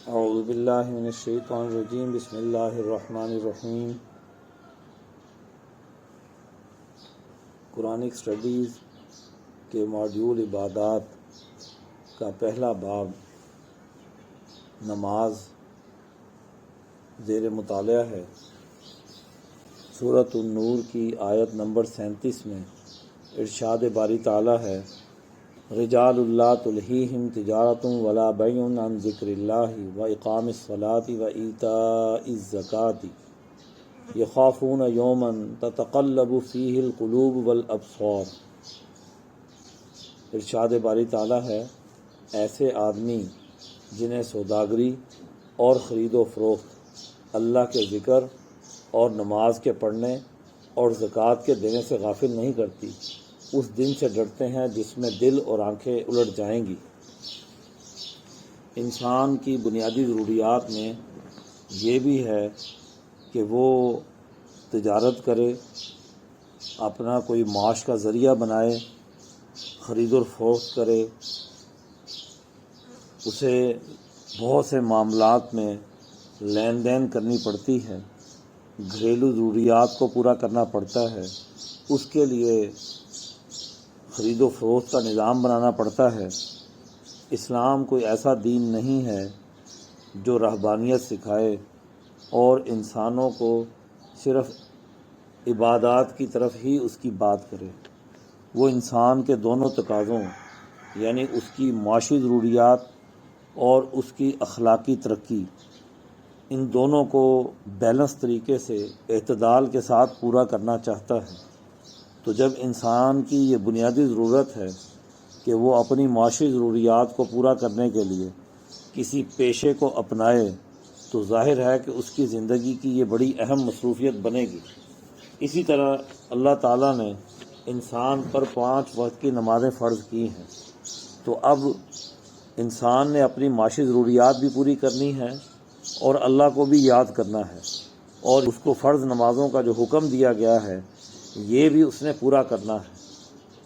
اعوذ باللہ من الشیطان الرجیم بسم اللہ الرحمن الرحیم۔ قرآنک اسٹڈیز کے ماڈیول عبادات کا پہلا باب نماز زیر مطالعہ ہے۔ سورۃ النور کی آیت نمبر 37 میں ارشاد باری تعالیٰ ہے، رجال لا تلہیہم تجارۃ ولا بیع عن ذکر اللہ واقام الصلاۃ وایتاء الزکاۃ یخافون یوما تتقلب فیہ القلوب والابصار۔ ارشاد باری تعالیٰ ہے، ایسے آدمی جنہیں سوداگری اور خرید و فروخت اللہ کے ذکر اور نماز کے پڑھنے اور زکوٰۃ کے دینے سے غافل نہیں کرتی، اس دن سے ڈرتے ہیں جس میں دل اور آنکھیں الٹ جائیں گی۔ انسان کی بنیادی ضروریات میں یہ بھی ہے کہ وہ تجارت کرے، اپنا کوئی معاش کا ذریعہ بنائے، خرید و فروخت کرے۔ اسے بہت سے معاملات میں لین دین کرنی پڑتی ہے، گھریلو ضروریات کو پورا کرنا پڑتا ہے، اس کے لیے خرید و فروخت کا نظام بنانا پڑتا ہے۔ اسلام کوئی ایسا دین نہیں ہے جو رہبانیت سکھائے اور انسانوں کو صرف عبادات کی طرف ہی اس کی بات کرے۔ وہ انسان کے دونوں تقاضوں یعنی اس کی معاشی ضروریات اور اس کی اخلاقی ترقی، ان دونوں کو بیلنس طریقے سے اعتدال کے ساتھ پورا کرنا چاہتا ہے۔ تو جب انسان کی یہ بنیادی ضرورت ہے کہ وہ اپنی معاشی ضروریات کو پورا کرنے کے لیے کسی پیشے کو اپنائے، تو ظاہر ہے کہ اس کی زندگی کی یہ بڑی اہم مصروفیت بنے گی۔ اسی طرح اللہ تعالیٰ نے انسان پر 5 وقت کی نمازیں فرض کی ہیں، تو اب انسان نے اپنی معاشی ضروریات بھی پوری کرنی ہے اور اللہ کو بھی یاد کرنا ہے، اور اس کو فرض نمازوں کا جو حکم دیا گیا ہے یہ بھی اس نے پورا کرنا ہے۔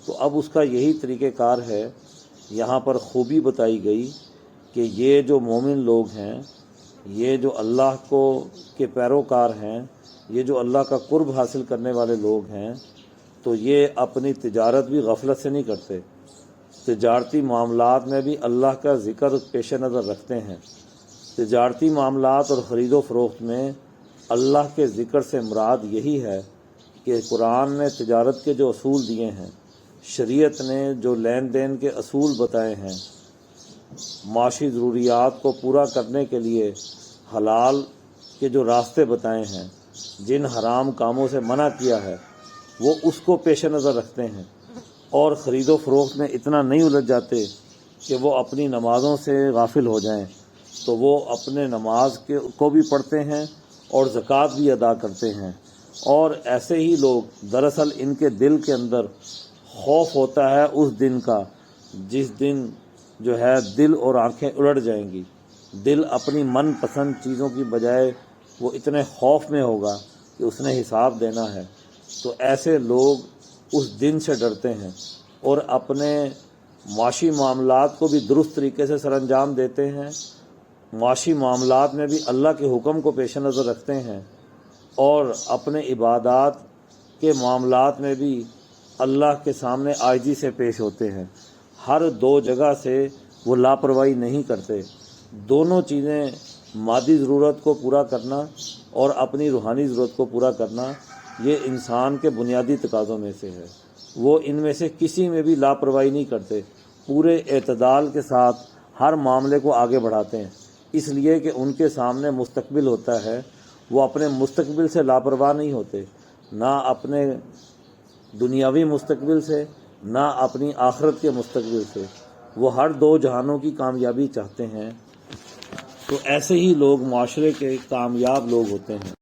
تو اب اس کا یہی طریقہ کار ہے۔ یہاں پر خوبی بتائی گئی کہ یہ جو مومن لوگ ہیں، یہ جو اللہ کے پیروکار ہیں، یہ جو اللہ کا قرب حاصل کرنے والے لوگ ہیں، تو یہ اپنی تجارت بھی غفلت سے نہیں کرتے، تجارتی معاملات میں بھی اللہ کا ذکر پیش نظر رکھتے ہیں۔ تجارتی معاملات اور خرید و فروخت میں اللہ کے ذکر سے مراد یہی ہے کہ قرآن نے تجارت کے جو اصول دیے ہیں، شریعت نے جو لین دین کے اصول بتائے ہیں، معاشی ضروریات کو پورا کرنے کے لیے حلال کے جو راستے بتائے ہیں، جن حرام کاموں سے منع کیا ہے، وہ اس کو پیش نظر رکھتے ہیں، اور خرید و فروخت میں اتنا نہیں الجھ جاتے کہ وہ اپنی نمازوں سے غافل ہو جائیں۔ تو وہ اپنے نماز کو بھی پڑھتے ہیں اور زکوٰۃ بھی ادا کرتے ہیں۔ اور ایسے ہی لوگ دراصل ان کے دل کے اندر خوف ہوتا ہے اس دن کا جس دن جو ہے دل اور آنکھیں الٹ جائیں گی، دل اپنی من پسند چیزوں کی بجائے وہ اتنے خوف میں ہوگا کہ اس نے حساب دینا ہے۔ تو ایسے لوگ اس دن سے ڈرتے ہیں اور اپنے معاشی معاملات کو بھی درست طریقے سے سر انجام دیتے ہیں، معاشی معاملات میں بھی اللہ کے حکم کو پیش نظر رکھتے ہیں، اور اپنے عبادات کے معاملات میں بھی اللہ کے سامنے عاجزی سے پیش ہوتے ہیں۔ ہر 2 جگہ سے وہ لاپرواہی نہیں کرتے۔ دونوں چیزیں، مادی ضرورت کو پورا کرنا اور اپنی روحانی ضرورت کو پورا کرنا، یہ انسان کے بنیادی تقاضوں میں سے ہے۔ وہ ان میں سے کسی میں بھی لاپرواہی نہیں کرتے، پورے اعتدال کے ساتھ ہر معاملے کو آگے بڑھاتے ہیں، اس لیے کہ ان کے سامنے مستقبل ہوتا ہے۔ وہ اپنے مستقبل سے لاپرواہ نہیں ہوتے، نہ اپنے دنیاوی مستقبل سے، نہ اپنی آخرت کے مستقبل سے۔ وہ ہر 2 جہانوں کی کامیابی چاہتے ہیں۔ تو ایسے ہی لوگ معاشرے کے کامیاب لوگ ہوتے ہیں۔